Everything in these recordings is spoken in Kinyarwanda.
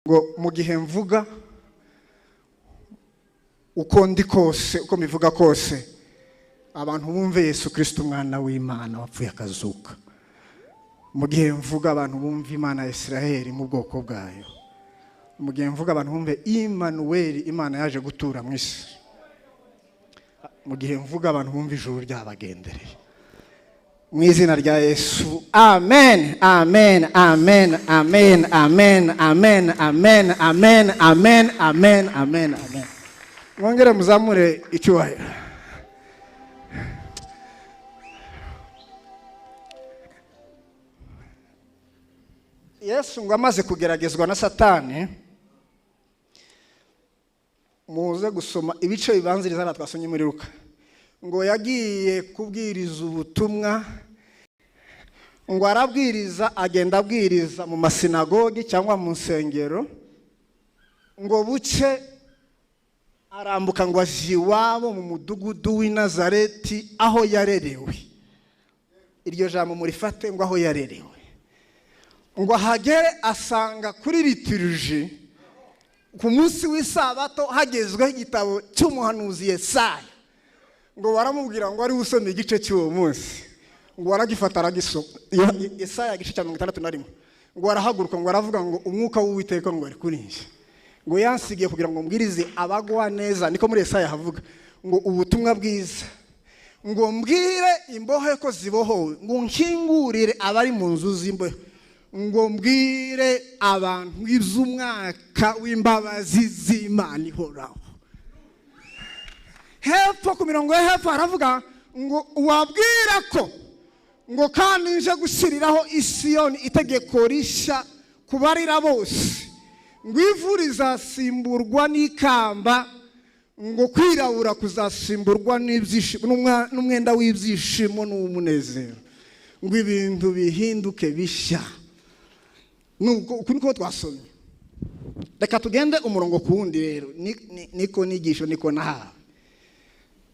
ngo mu gihe mvuga uko ndi kose, uko mivuga kose, abantu bumve Yesu Kristo umwana w'Imana wapfuye akazuka. Mu gihe mvuga abantu bumve Imana ya Israeli mu bwoko bwayo. Mu gihe mvuga abantu bumve Emmanuel, Imana yaje gutura mu isi. Mu gihe mvuga abantu bumve ijuru ryabagendereye. Mu izina rya Yesu, amen, amen, amen, amen, amen, amen, amen, amen, amen, amen, amen, amen. Mwongere muzamure icyubahiro. Yesu ngo amaze kugeragezwa na Satani, muze gusoma ibice bibanziriza twasomye muri Luka. Ngo yagiye kubwiriza ubutumwa, ngo arabwiriza, agenda abwiriza mu masinagogi cyangwa mu nsengero, ngo buce arambuka ngo aje iwabo mu mudugudu w'i Nazareti aho yarerewe. Iryo jambo murifate, ngo aho yarerewe. Ngo ahagere asanga kuri liturji ku munsi w'isabato hagezweho igitabo cy'umuhanuzi Yesaya. Ngo baramubwira ngo ari usome igice cy'uwo munsi. Ngo aragifata aragisoma. Yesaya igice cya 61. Ngo arahaguruka ngo aravuga ngo umwuka w'Uwiteka ngo ari kuri njye. Ngo yansigiye kugira ngo mbwirize abagwa neza, niko muri Yesaya havuga. Ngo ubutumwa bwiza. Ngo mbwire imbohe ko zibohowe. Ngo nkingurire abari mu nzu z'imbohe. Ngo mbwire abantu iby'umwaka w'imbabazi z'Imana ihoraho. Hepfo ku mirongo ye hepfo aravuga ngo wabwira ko ngo kandi nje gushyiriraho Isiyoni itegeko rishya kubarira bose, ngo ivu rizasimburwa n'ikamba, ngo kwirabura kuzasimburwa n'ibyishimo n'umwenda w'ibyishimo n'umunezero, ngo ibintu bihinduke bishya. Nuko niko twasomye. Reka tugende umurongo kuwundi rero, niko nigisho niko nahawe.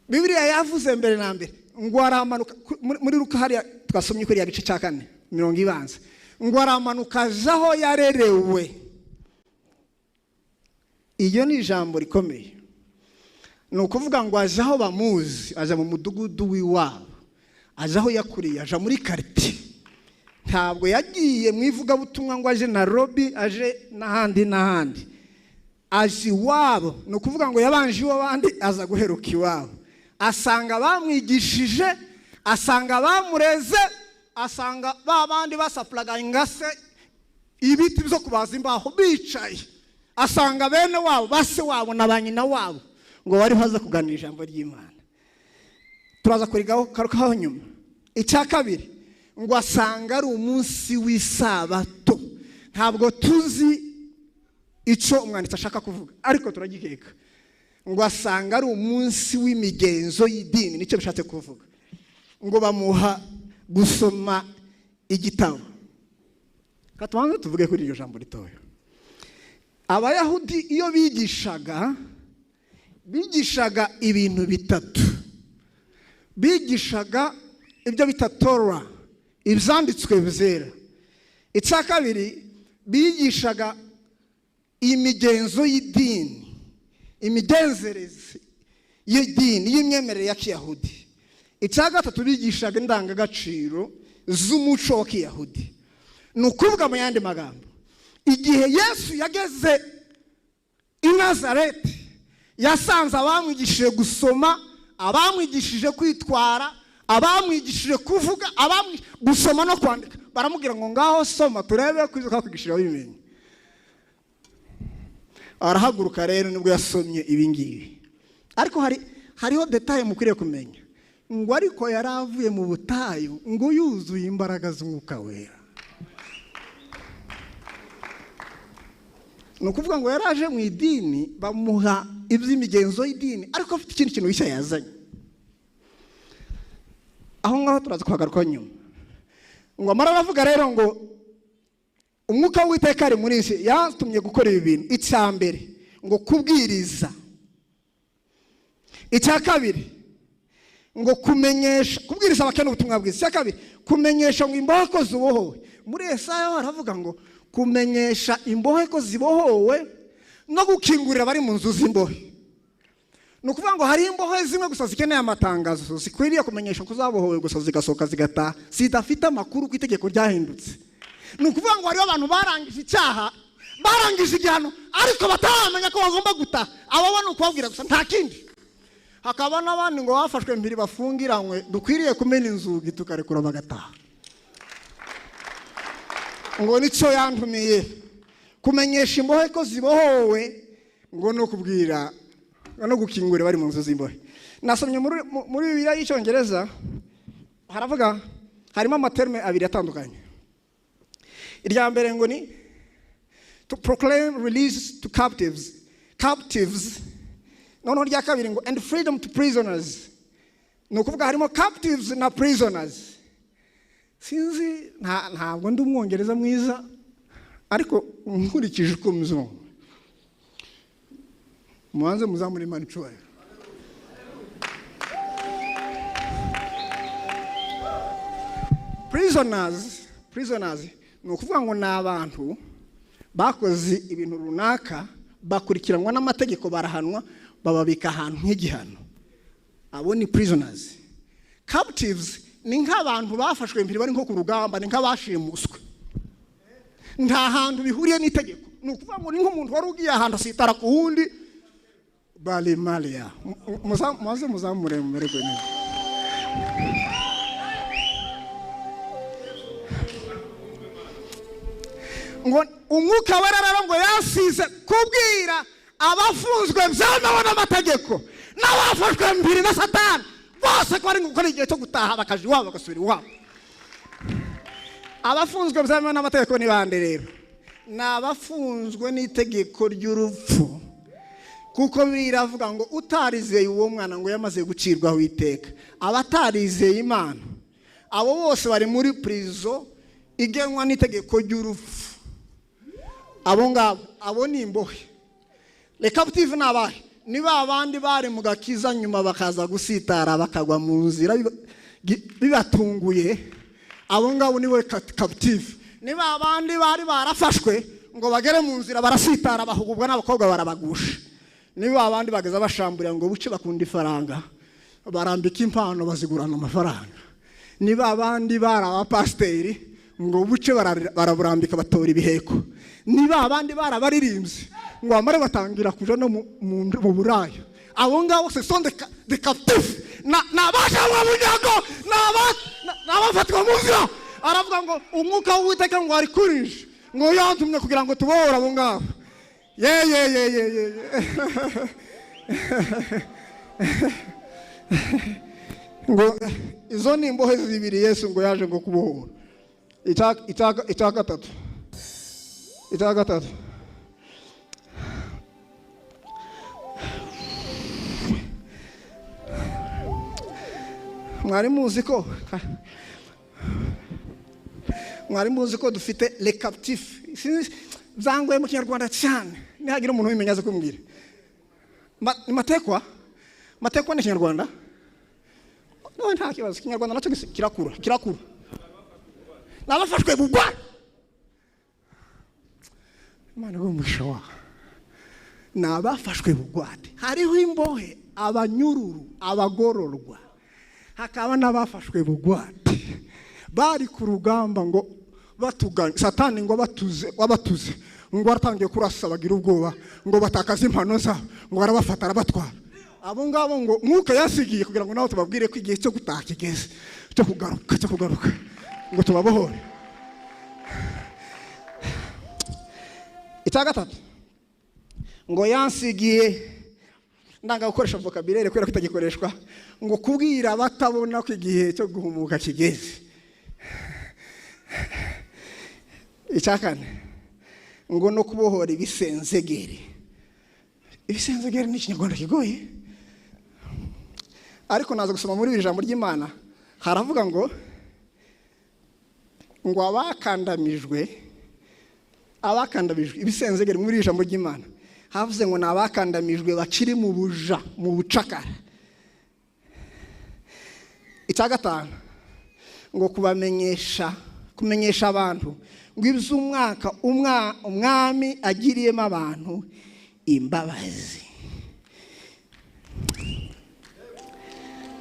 Bibiliya yavuze mbere na mbere ngo aramanuka muri Luka hariya twasomye kuri ya gice cya 4 mirongo ibanza, ngo aramanuka aho yarerewe. Iyo ni ijambo rikomeye. Ni ukuvuga ngo aje aho bamuzi, aje mu mudugudu w'iwabo, aje aho yakuriye, aje muri quartier. Ntabwo yagiye mu ivugabutumwa ngo aje Nairobi, aje n'ahandi. Aje iwabo, ni ukuvuga ngo yabanje iw'abandi aza guheruka iwabo. Asanga bamwigishije, asanga bamureze, asanga babandi basapuraga ingase ibiti byo kubaza imbaho bicaye. Asanga bene wabo, base wabo na banyina wabo ngo bari haza kuganira ijambo ry'Imana. Turaza kurigaho karukaho nyuma. Icya kabiri, ngo asanga ari umunsi w'isabato. Ntabwo tuzi icyo umwanditsi ashaka kuvuga, ariko turagikeka. Ngo asanga ari umunsi w'imigenzo y'idini, nicyo bishatse kuvuga. Ngo bamuha gusoma igitabo. Katubanze tuvuge kuri iryo jambo ritoya. Abayahudi iyo bigishaga ibintu bitatu. Bigishaga ibyo bita Torah, ibyanditswe byera. Icya kabiri, bigishaga imigenzo y'idini, imigenzereze y'idini y'imyemerere ya Kiyahudi. Icya gatatu, bigishaga indangagaciro z'umuco wa Kiyahudi. Ni ukuvuga mu yandi magambo, igihe Yesu yageze i Nazareti, yasanze abamwigishije gusoma, abamwigishije kwitwara, abamwigishije kuvuga, gusoma no kwandika. Baramubwira ngo ngaho soma turebe ko izo bimenye. Arahaguruka rero nibwo yasomye ibingibi. Ariko hariho detaye mukwiriye kumenya. Ngo ariko yaravuye mu butayu ngo yuzuye imbaraga z'Umwuka Wera. No kuvuga ngo yaraje mu idini, bamuha iby'imigenzo y'idini, ariko afite ikindi kintu gishya yazanye. Aho ngaho turaza kuhagaruka nyuma. Ngo amara aravuga rero ngo Umwuka w'Uwiteka ari muri isi, yatumye gukora ibi bintu. Icya mbere, ngo kubwiriza. Icya kabiri, ngo kumenyesha, kubwiriza abakene ubutumwa bwiza. Icya kabiri, kumenyesha ngo imbohe ko zubohowe. Muri Yesaya haravuga ngo kumenyesha imbohe ko zibohowe no gukingurira bari mu nzu z'imbohe. Nukuvuga ngo hari imbohe zimwe gusa zikeneye amatangazo, zikwiriye kumenyesha ko zabohowe gusa zigasoka zigataha, zidafite amakuru ku itegeko ryahindutse. Nukuvuga ngo hariho abantu barangije icyaha, barangije igihano ariko bataramenya ko bagomba gutaha. Abo bana ukubabwira gusa nta kindi. Hakaba n'abandi ngo bafashwe mbiri bafungiranywe, dukwiriye kumena inzugi tukarekura bagataha. Ngo nicyo yantumiye kumenyesha imbohe ko zibohowe, ngo no kubwira no gukingura bari mu nzu z'imbohe. Nasomye muri Bibiliya y'Icyongereza haravuga, harimo amaterme abiri atandukanye. Irya mbere ngo ni to proclaim release to captives. Noneho rya kabiri ngo and freedom to prisoners. Nukuvuga harimo captives na prisoners. Sinzi ntabwo ndi umwongereza mwiza, ariko nkurikije uko muzumva. Muanze muzamuri Imana icyubahiro. Prisoners nukuvuga ngo ni abantu bakoze ibintu runaka, bakurikiranwa n'amategeko, barahanwa, bababika ahantu nk'igihano. Abo ni prisoners. Captives ni nk'abantu bafashwe mbere bari nko ku rugamba, ni nk'abashimuswe. Nta hantu bihuriye n'itegeko. Nukuvuga ngo ni nk'umuntu wari ugiye ahantu asitara ku wundi. Bali Malia. Muze muzamure mumererwe neza. Ngo umwuka wera rero ngo yasize kubwira abafunzwe byemewe n'amategeko n'abafashwe mbiri na Satani bose ko ari gukora igihe cyo gutaha bakaje iwabo bagasubira iwabo. Abafunzwe byemewe n'amategeko ni bande rero? Ni abafunzwe n'itegeko ry'urupfu, kuko biravuga ngo utarizeye uwo mwana ngo yamaze gucirwaho iteka. Abatarizeye Imana abo bose bari muri prison igenwa n'itegeko ry'urupfu. Abo ngabo abo ni imbohe. Le captive n'abahe ni babandi bari mu gakiza nyuma bakaza gusitara bakagwa mu nzira bibatunguye. Abo ngabo nibo captive. Ni babandi bari barafashwe ngo bagere mu nzira barasitara bahugubwa n'abakobwa barabagusha. Ni babandi bageza bashamburira ngo buce bakunda ifaranga, barambika impano bazigurana amafaranga. Ni babandi bari abapasteri ngo buce baraburambika batora ibiheko. Ni babandi barabaririmbye ngo amare batangira kuja no mu burayo. Abo ngabo se sont des captifs. Nabashamwa munyago nabafatwa mu nzira. Aravuga ngo umwuka w'Uwiteka ngo ari kurinje ngo yantumye kugira ngo tubohora abo ngabo. Ngo izo ni imbohe zibiri Yesu ngo yaje ngo kubohora. Icya gatatu mwari muzi ko dufite les captifs. Zangoye mu Kinyarwanda cyane, nihagira umuntu wimenya aze kumbwira. Matekwa ni Kinyarwanda? No, nta kibazo. Kinyarwanda nacyo kirakura. Nabafashwe bugwa. Imana y'umushawa. Nabafashwe bugwate. Hariho imbohe, abanyururu, abagororwa. Hakaba n'abafashwe bugwate. Bari ku rugamba ngo batuganye. Satani ngo wabatuze. Ngo aratangiye kurasa bagira ubwoba, ngo batakaza impano zabo, ngo arabafata arabatwara. Abo ngabo ngo mwuka yasigiye kugira ngo nawe tubabwire ko igihe cyo gutaha kigeze, cyo kugaruka ngo tubabohore. Icya gatatu ngo yansigiye, ndanga gukoresha vocabulaire kubera ko itagikoreshwa, ngo kubwira batabona ko igihe cyo guhumuka kigeze. Icya kane ngo no kubohora ibisenzegere. Ibisenzegere ni Ikinyarwanda kigoye, ariko naza gusoma muri ijambo ry'Imana haravuga ngo abakandamijwe ibisenzegere muri ijambo ry'Imana havuze ngo nabakandamijwe bakiri mu buja, mu bucakara. Icya gatanu ngo kumenyesha abantu ngo iby'umwaka umwami agiriyemo abantu imbabazi.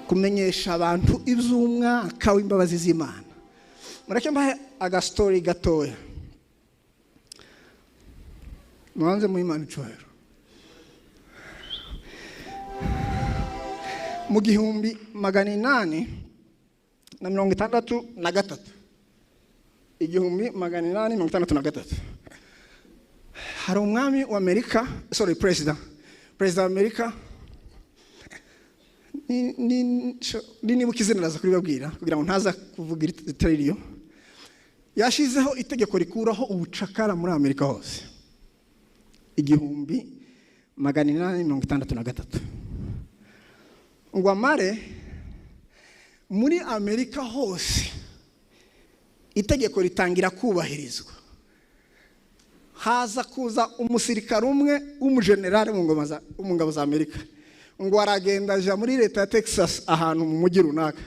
Kumenyesha abantu iby'umwaka w'imbabazi z'Imana. Mureke mbahe agastory gatoya. Mwanze mu Imana icyubahiro. Mu 1863 1863 hari umwami wa Amerika, president wa Amerika, niba ukizina naza kubibabwira kugira ngo ntaza kuvuga iteriyo, yashizeho itegeko rikuraho ubucakara muri Amerika hose. 1863 ngo amare muri Amerika hose itegeko ritangira kubahirizwa. Haza kuza umusirikare umwe w'umugenerale mu ngabo za Amerika, ngo aragenda aja muri leta ya Texas ahantu mu mujyi runaka.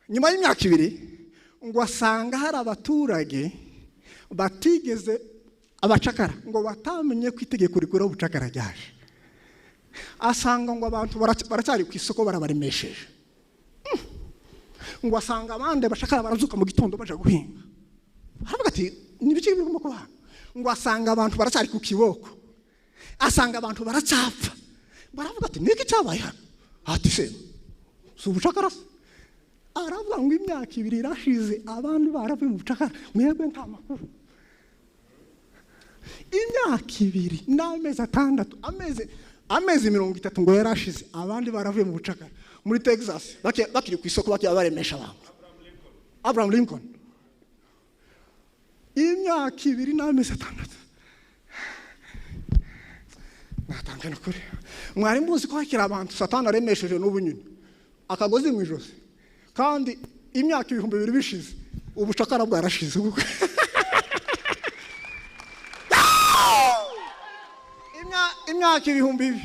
Nyuma y'imyaka 2 ngo asanga hari abaturage batigeze abacakara, ngo batamenye ko itegeko rikuraho ubucakara ryaje. Asanga ngo abantu baracyari ku isoko barabaremesheje. Ngo asanga abandi bashakara barazuka mu gitondo baje guhinga. Haravuga ati nibiki bigomba kuba. Ngo asanga abantu baracyari ku kiboko. Asanga abantu baracyapfa. Baravuga ati niki cyabaye hano? Ati se ubucakara. Aravuga ngo imyaka 2 irashize abandi baravuye mu bucakara. Mwebwe nta makuru. Imyaka 2 n'amezi 6 amezi 30 ngo yarashize abandi baravuye mu bucakara muri Texas bakiri ku isoko baremesha abantu. Abraham Lincoln imyaka 2 n'amezi 6 natangana kuri mwari muzi ko hakira abantu Satani aremesheje n'ubunyuni akagozi mu ijosi, kandi imyaka 2000 bishize ubucakara bwarashize. Imyaka 2000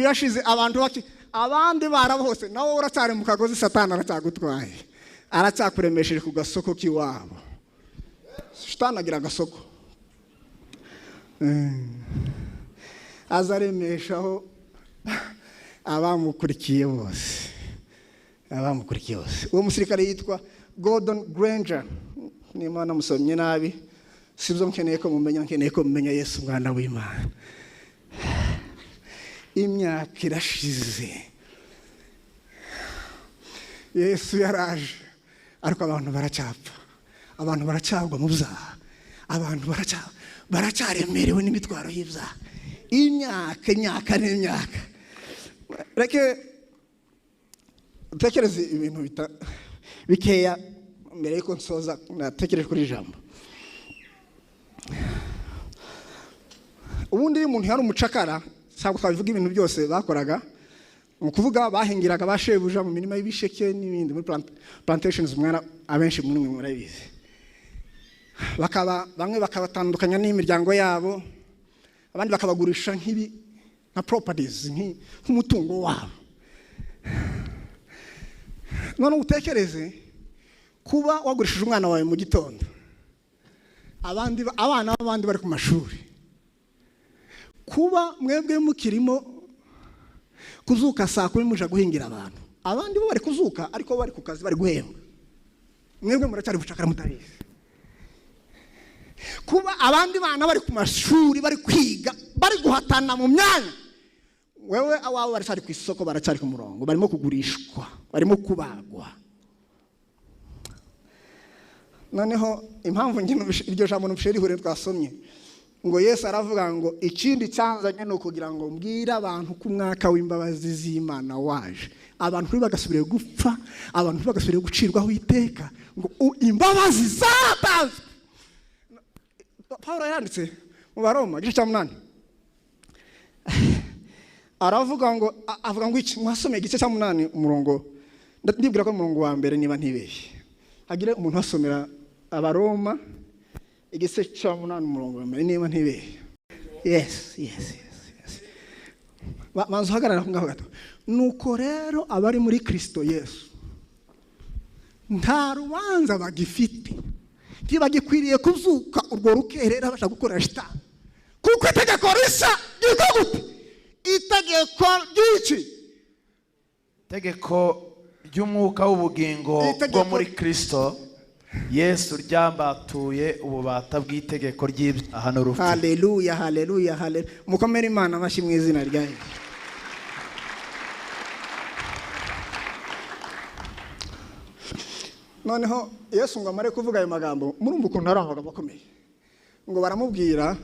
yashize abantu abandi barabose, nawe uracyari mu kagozi Satani aracyagutwaye, aracyakuremesheje ku gasoko kiwabo. Satani agira agasoko azaremeshaho abamukurikiye bose. Uwo musirikare yitwa Gordon Granger, n'Imana musomye nabi, sibyo mkeneye ko mumenya Yesu mwana w'Imana. Imyaka irashize Yesu yaraje, ariko abantu baracyapfa, abantu baracyagwa mu byaha, abantu baracyaremerewe n'imitwaro y'ibyaha. Imyaka reke utekereze ibintu bikeya mbere yuko nsoza. Natekereje kuri ijambo. Ubundi umuntu yari umucakara, cyangwa twabivuga ibintu byose bakoraga, mu kuvuga bahingiraga bashebuja mu mirima y'ibisheke n'ibindi muri plantations. Mwana abenshi muri mwe murabizi. Bamwe bakabatandukanya n'imiryango yabo, abandi bakabagurisha nka properties, nk'umutungo wabo. None utekereze kuba wagurishije umwana wawe mu gitondo, abana b'abandi bari ku mashuri, kuba mwebwe mukirimo kuzuka saa 10 muja guhingira abantu, abandi bo bari kuzuka ariko bari ku kazi bari guhembwa, mwebwe muracyari bucakara mutabizi. Kuba abandi bana bari ku mashuri bari kwiga bari guhatana mu myanya, wewe awawe baracyari ku isoko, baracyari ku murongo, barimo kugurishwa, barimo kubagwa. Noneho impamvu iryo jambo n'ubusherihure twasomye ngo Yesu aravuga ngo ikindi cyanzanye no kugira ngo mbwira abantu ku mwaka w'imbabazi z'Imana waje, abantu bagasubire gupfa, abantu bagasubire gucirwaho iteka, ngo imbabazi zatanzwe. Paulo yanditse mu Baroma igice cya 8 aravuga ngo iki, mwasomeye igice cya 8 umurongo, ndibwira ko umurongo wa mbere niba ntibeshye, hagire umuntu wasomera Abaroma igice cya 8 umurongo wa mbere niba ntibeshye. Yes. Manzo hagarara ngaho gato. Nuko rero abari muri Kristo Yesu nta rubanza bagifite ntibagikwiriye kuzuka urwo rukerera bashaka gukorera shitani, kuko itegeko risa ryitwa gute? Itegeko ry'iki? Itegeko ry'umwuka w'ubugingo bwo muri Kristo Yesu ryambatuye ububata bw'itegeko ry'ibyaha n'urupfu. Haleluya, haleluya, haleluya. Mukomere Imana amashyi mu izina rya Yesu. Noneho Yesu ngo amare kuvuga ayo magambo, murumva ukuntu ari amagambo akomeye. Ngo baramubwira,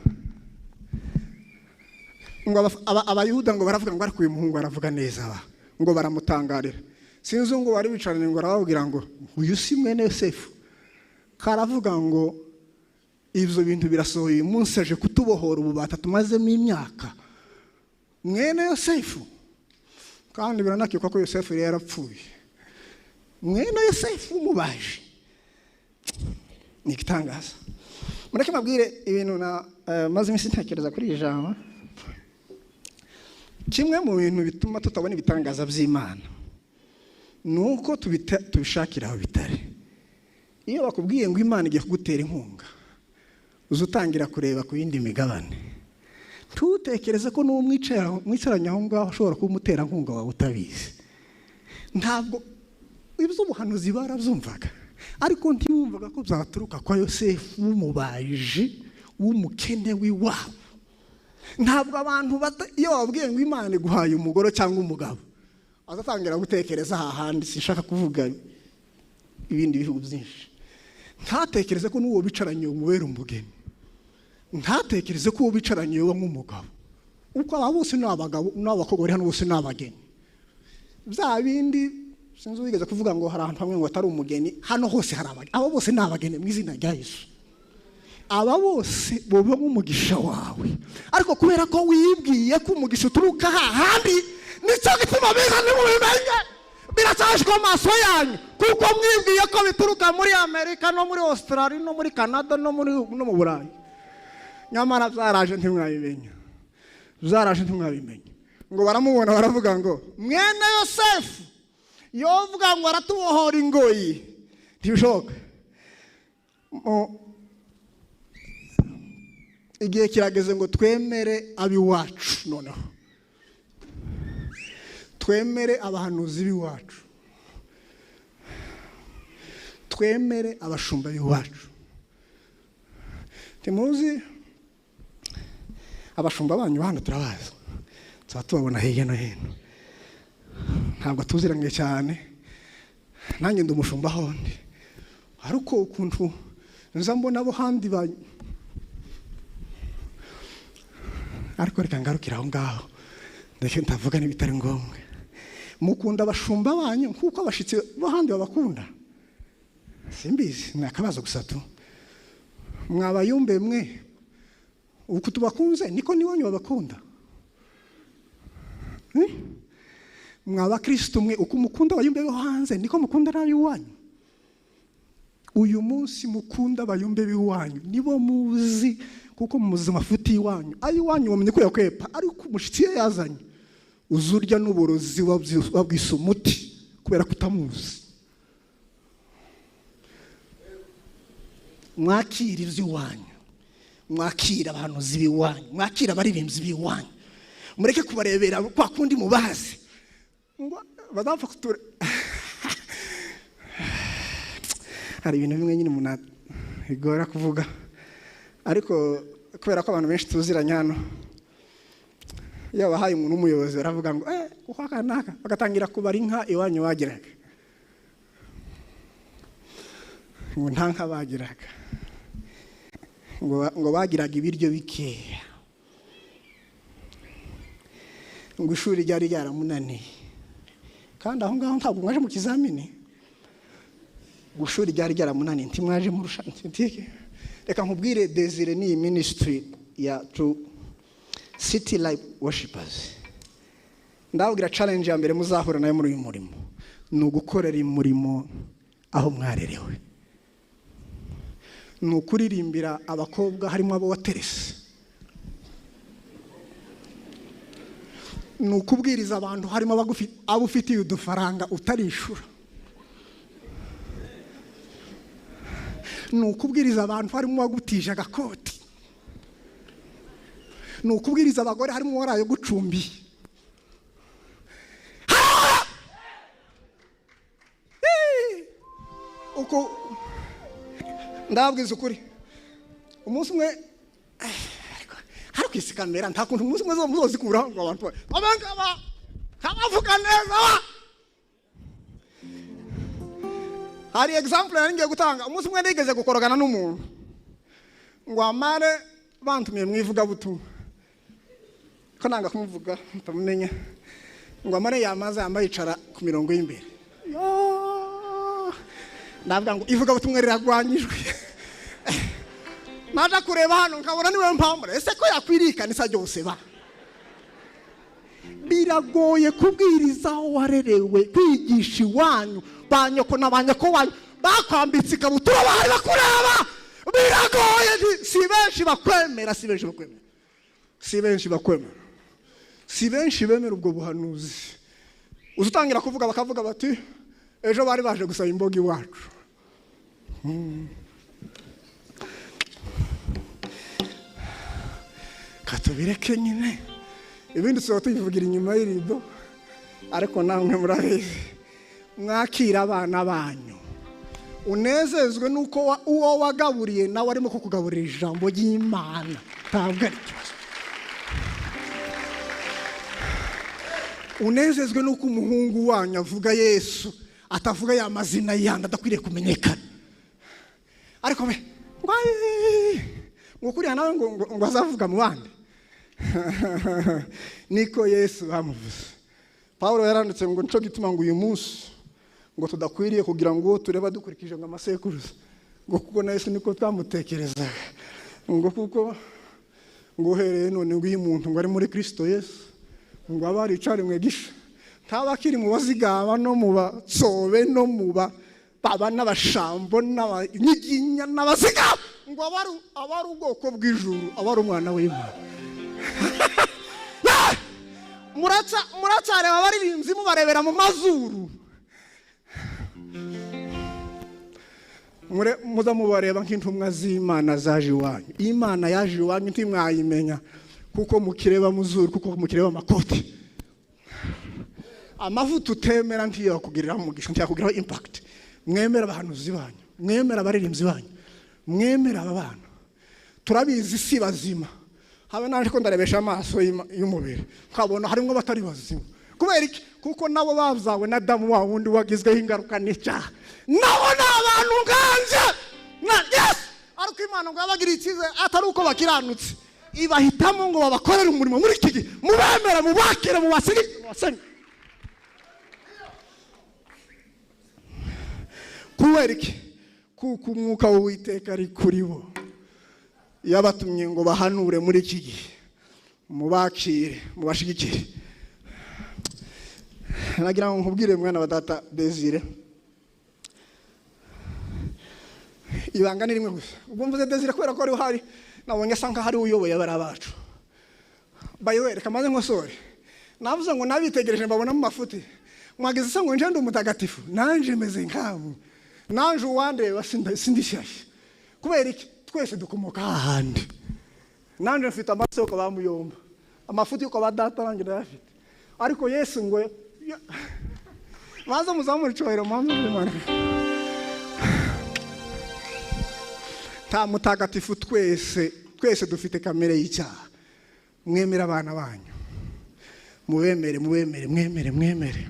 ngo abayuda ngo baravuga ngo ariko uyu muhungu aravuga neza ba, ngo baramutangarira. Sinzi ngo wari wicaranye ngo arababwira ngo uyu si mwene Yosefu. Karavuga ngo ibyo bintu birasohoye, uyu munsi aje kutubohora ububata tumazemo imyaka. Mwene Yosefu, kandi biranakekwa ko Yosefu yari yarapfuye. Mwene Yosefu umubaji. Ni igitangaza. Mureke mabwire ibintu na maze iminsi ntekereza kuri ijambo. Kimwe mu bintu bituma tutabona ibitangaza by'Imana nuko tubishakira aho bitari. Iyo bakubwiye ngo Imana igiye kugutera inkunga, uzutangira kureba ku yindi migabane. Tutekereza ko n'umwicaranye aho ngaho ashobora kuba umutera nkunga wawe utabizi. Ntabwo iby'ubuhanuzi barabyumvaga, ariko ntibumvaga ko byaturuka kwa Yosefu w'umubaji w'umukene w'iwabo. Ntabwo abantu iyo babwiye ngo Imana iguhaye umugore cyangwa umugabo, azatangira gutekereza hahandi, sinshaka kuvuga ibindi bihugu byinshi. Ntatekereze ko n'uwo bicaranye umubera umugeni, ntatekereze ko uwo bicaranye uba nk'umugabo, uko aba bose ni abagabo n'abakobwa bari hano bose ni abageni. Bya bindi sinzi wigeze kuvuga ngo hari ahantu hamwe ngo atari umugeni, hano hose hari abageni. Abo bose ni abageni mu izina rya Yesu. Aba bose boba nk'umugisha wawe, ariko kubera ko wibwiye ko umugisha uturuka hahandi, nicyo gituma biza ntimubimenye, biracyashwe amaso yanyu, kuko mwibwiye ko bituruka muri Amerika no muri Australia no muri Canada no mu Burayi. Nyamara byaraje ntimwabimenya, byaraje ntimwabimenya. Ngo baramubona baravuga ngo mwene Yosefu yovuga ngo aratubohora ingoyi, ntibishoboka. Igihe kirageze ngo twemere abiwacu. Noneho twemere abahanuzi b'iwacu, twemere abashumba b'iwacu. Timuzi abashumba banyu hano turabazi, tuba tubabona hirya no hino, ntabwo tuziranye cyane. Nanjye ndi umushumba hondi, ariko ukuntu nza mbona abo handi ariko reka ngarukira aho ngaho, ndetse ntavuga n'ibitari ngombwa. Mukunda abashumba banyu kuko abashitsi bo handi babakunda? Simbizi, ni akabazo gusa tu. Mwabayumbe mwe, uko tubakunze niko niwanyu babakunda. Mwaba Kristo mwe, uko mukunda abayumbe bo hanze niko mukunda n'abiwanyu. Uyu munsi mukunda abayumbe b'iwanyu, nibo muzi kuko muzi amafuti iwanyu. Ayiwanyu wamenye ko yakwepa, ariko umushitsi yazanye uzurya n'uborozi wabwise umuti kubera kutamuzi. Mwakira iby'iwanyu, mwakira abahanuzi b'iwanyu, mwakira abaririmbyi b'iwanyu, mureke kubarebera kwa kundi mubazi ngo bazapfa kuture. Hari ibintu bimwe nyine umuntu bigora kuvuga, ariko kubera ko abantu benshi tuziranye hano, iyo bahaye umuntu umuyobozi baravuga ngo kuko akanaka, bagatangira kubara inka iwanyu bagiraga. Ngo nta nka bagiraga, ngo bagiraga ibiryo bikeya, ngo ishuri ryari ryaramunaniye. Kandi aho ngaho ntabwo mwaje mu kizamini, ngo ishuri ryari ryaramunaniye, ntimwaje mu rushanwa. Reka nkubwire, Desire ni ministry ya True City Life Worshipers. Ndababwira challenge ya mbere muzahura nayo muri uyu murimo ni ugukorera umurimo aho mwarerewe, ni ukuririmbira abakobwa harimo abo waterese, ni ukubwiriza abantu harimo abo ufitiye udufaranga utarishura, ni ukubwiriza abantu harimo uwagutije agakoti, ni ukubwiriza abagore harimo uwaraye gucumbiye. Uko ndabwiza ukuri, umunsi umwe hari kwisi kamera, nta kuntu umunsi umwe muzozikuraho ngo abantu abangaba kabavuga neza. Hari example ngiye gutanga. Umunsi umwe nigeze gukorogana n'umuntu ngo amare bantumiye mwivuga butumwa, ko nanga kumuvuga mtamenya, ngo amare yamaze ambayicara ku mirongo y'imbere. Ndavuga ngo ivuga butumwa riragwanyijwe. Naja kureba hano nkabona niwe mpamura, ese ko yakwirika nisa byose ba. Biragoye kubwiriza aho warerewe, kwigisha iwanyu, banyoko n'abanyako wanyu bakwambitse ikabutura bari bakureba. Biragoye, si benshi bakwemera, si benshi bakwemera, si benshi bakwemera, si benshi bemera ubwo buhanuzi. Uzutangira kuvuga bakavuga bati ejo bari baje gusaba imboga iwacu. Katubireke nyine ibindi tuba tubivugira inyuma y'irido, ariko namwe murabizi. Mwakira abana banyu, unezezwe nuko uwo wagaburiye nawe arimo kukugaburira ijambo ry'Imana. Ntabwo ari ikibazo. Unezezwe nuko umuhungu wanyu avuga Yesu, atavuga ya mazina yandi adakwiriye kumenyekana. Ariko me ngukuriya nawe ngo azavuga mu bandi. Niko Yesu bamuvuze. Paulo yaranditse ngo nico gituma ngo uyu munsi ngo tudakwiriye kugira ngo tureba dukurikije ngo amasekuruza, ngo kuko na Yesu niko twamutekereza, ngo kuko ngo uhereye none ngo umuntu ngo ari muri Kristo Yesu, ngo abari cari mwegisha ntabakiri mu bazigaba no mu batsobe no mu baba n'abashambo n'abanyiginya n'abazigaba, ngo abari ubwoko bw'ijuru, abari umwana w'Imana. Muracyareba abaririmbyi mubarebera mu mazuru, muza mubareba nk'intumwa z'Imana zaje iwanyu. Imana yaje iwanyu ntimwayimenya kuko mukireba mu zuru, kuko mukireba amakoti. Amavuta utemera ntiyakugirira umugisha, ntiyakugirira impact. Mwemera abahanuzi banyu, mwemera abaririmbyi banyu, mwemera aba bana. Turabizi si bazima. Habe naje ko ndarebesha amaso y'umubiri nkabona harimo batari bazima. Kubera iki? Kuko nabo bazawe na Adamu wa wundi wagizweho ingaruka n'icyaha. Nabo n'abantu nganje. Yes! Ariko Imana ngo yabagira ikize atari uko bakiranutse. Ibahitamo ngo babakorere umurimo muri iki gihe. Mubemera, mubakire, mubasenge. Kubera iki? Kuko umwuka w'Uwiteka ari kuri bo. Yabatumye ngo bahanure muri iki gihe, mubakire, mubashigikire. Nagira ngo nkubwire mwana wa data Desire, ibanga ni rimwe gusa. Ubwo mvuze Desire kubera ko ari uhari, nabonye asa nkaho ari uyoboye abari abacu. Bayiwe reka maze nkosore. Navuze ngo nabitegereje mbabona mu mafuti, mwagize se ngo nje ndi umutagatifu, nanje meze nkawe, nanje uwandeba sindishyashye. Kubera iki? Twese dukomoka ahandi. Nanje mfite amasoko bamuyomba, amafuti yuko badata nanjye ndafite. Ariko Yesu ngo maze muzamura icyubahiro mpamvu y'Imana. Ta mutagatifu twese dufite kamere y'icyaha. Mwemera abana banyu, mubemere, mwemere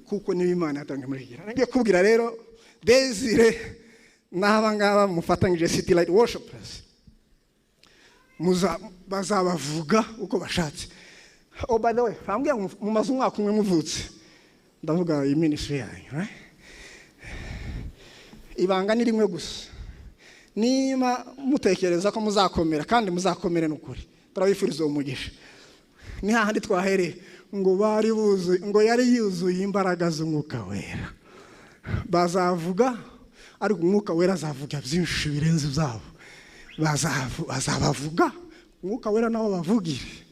kuko niba Imana yatangiye muri gira. Ngiye kubwira rero Desire n'abangaba mufatanyije City Light Worshipers, bazabavuga uko bashatse. Oh, by the way, bambwiye mu mazu umwaka umwe muvutse, ndavuga iyi ministry yanyu, right? Ibanga ni rimwe gusa. Niba mutekereza ko muzakomera kandi muzakomere n'ukuri, turabifuriza umugisha. Ni hahandi twahereye ngo bari buzuye, ngo yari yuzuye imbaraga z'Umwuka Wera. Bazavuga ariko Umwuka Wera azavuga byinshi birenze byabo. Bazabavuga, Umwuka Wera nawo bavugire.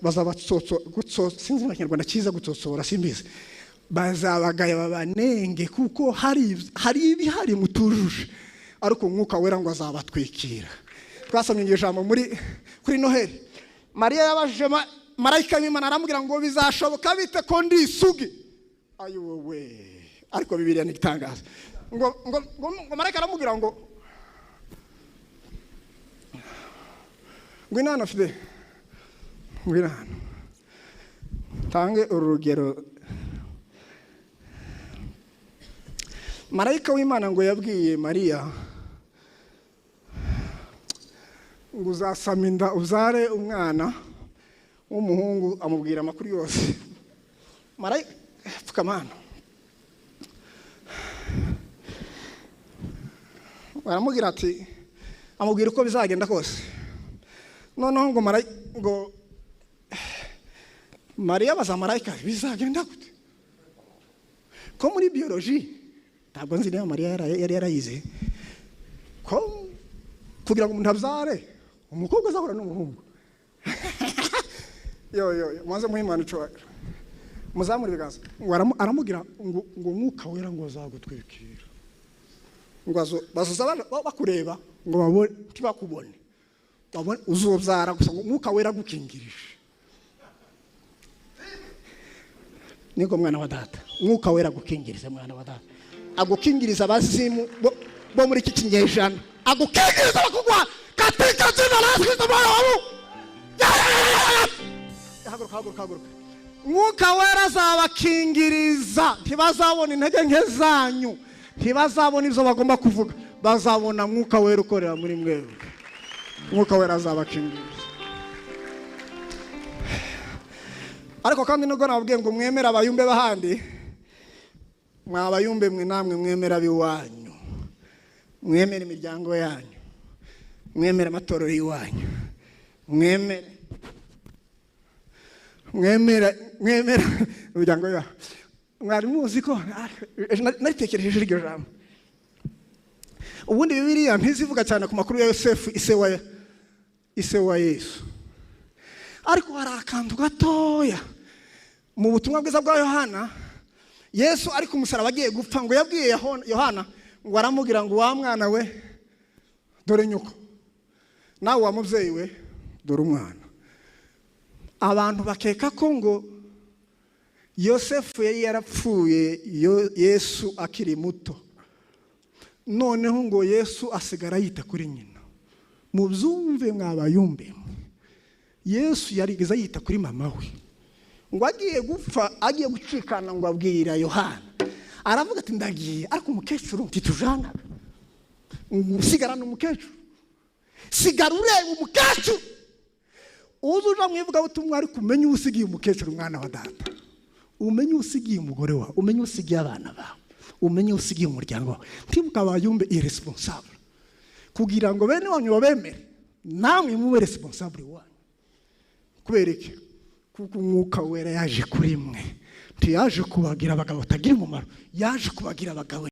Bazabatsotso sinzi mu Kinyarwanda cyiza gutsotsora simbizi. Bazabagaya babanenge kuko hari ibihari mutujuje. ariko umwuka wera ngo azabatwikira. Twasomye ijambo kuri Noheli. Mariya yabajije marayika w'Imana aramubwira ngo bizashoboka bite ko ndi isugi. Ayo wowe, ariko Bibiliya ni igitangaza. Ngo marayika aramubwira ngo ngwino hano Fide, ngwino hano tange urugero. Marayika w'Imana ngo yabwiye Mariya ngo uzasama inda uzare umwana w'umuhungu, amubwira amakuru yose. Marayika pfukamana aramubwira ati, amubwira uko bizagenda kose. Noneho ngo Mariya abaza marayika bizagenda gute, ko muri biology ntabwo nzi niba Mariya yari yarayize ko kugira ngo umuntu abyare umukobwa azahura n'umuhungu. yo mwanze muhimana icwara muzamura ibiganza. Aramubwira ngo umwuka wera ngo azagutwikira, ngo bazoza bakureba ngo babone ntibakubone, babone uzobyara gusa ngo umwuka wera gukingirije. Niko mwana wa data, umwuka wera gukingiriza mwana wa data, agukingiriza abazimu bo muri iki kinyejana, agukingiriza bakugwa katika jina la Kristo Bwana wangu. Haguruka. Umwuka wera azabakingiriza, ntibazabona intege nke zanyu, ntibazabona ibyo bagomba kuvuga, bazabona umwuka wera ukorera muri mwebwe. Umwuka wera azabakingiriza. Ariko kandi nubwo nababwiye ngo mwemera abayumbe bahandi, mwabayumbe mwe namwe mwemera biwanyu, mwemera imiryango yanyu, mwemera amatorero y'iwanyu, mwemera imiryango yanyu. Mwari muzi ko naritekereje iryo jambo. Ubundi Bibiliya ntizivuga cyane ku makuru ya Yosefu ise wa Yesu, ariko hari akantu gatoya mu butumwa bwiza bwa Yohana. Yesu ari ku musaraba agiye gupfa, ngo yabwiye Yohana ngo aramubwira ngo wa mwana we dore nyoko, nawe wa mubyeyi we dore umwana. Abantu bakeka ko ngo Yosefu yari yarapfuye Yesu akiri muto, noneho ngo Yesu asigara yita kuri nyina. Mubyumve mwabayumbe, Yesu yarigeze yita kuri mama we, ngo agiye gupfa, agiye gucikana, ngo abwira Yohana, aravuga ati ndagiye, ariko umukecuru ntitujana, usigarana umukecuru, sigara ureba umukecuru. Uzuja mwivuga butumwa ariko umenye usigiye umukecuru mwana wa data, umenye usigiye umugore wawe, umenye usigiye abana bawe, umenye usigiye umuryango wawe. Ntimukabayumbe irresponsible kugira ngo bene wanyu babemere, namwe mube responsable wanyu. Kubera iki? Kuko umwuka wera yaje kuri mwe, ntiyaje kubagira abagabo batagira umumaro, yaje kubagira abagabo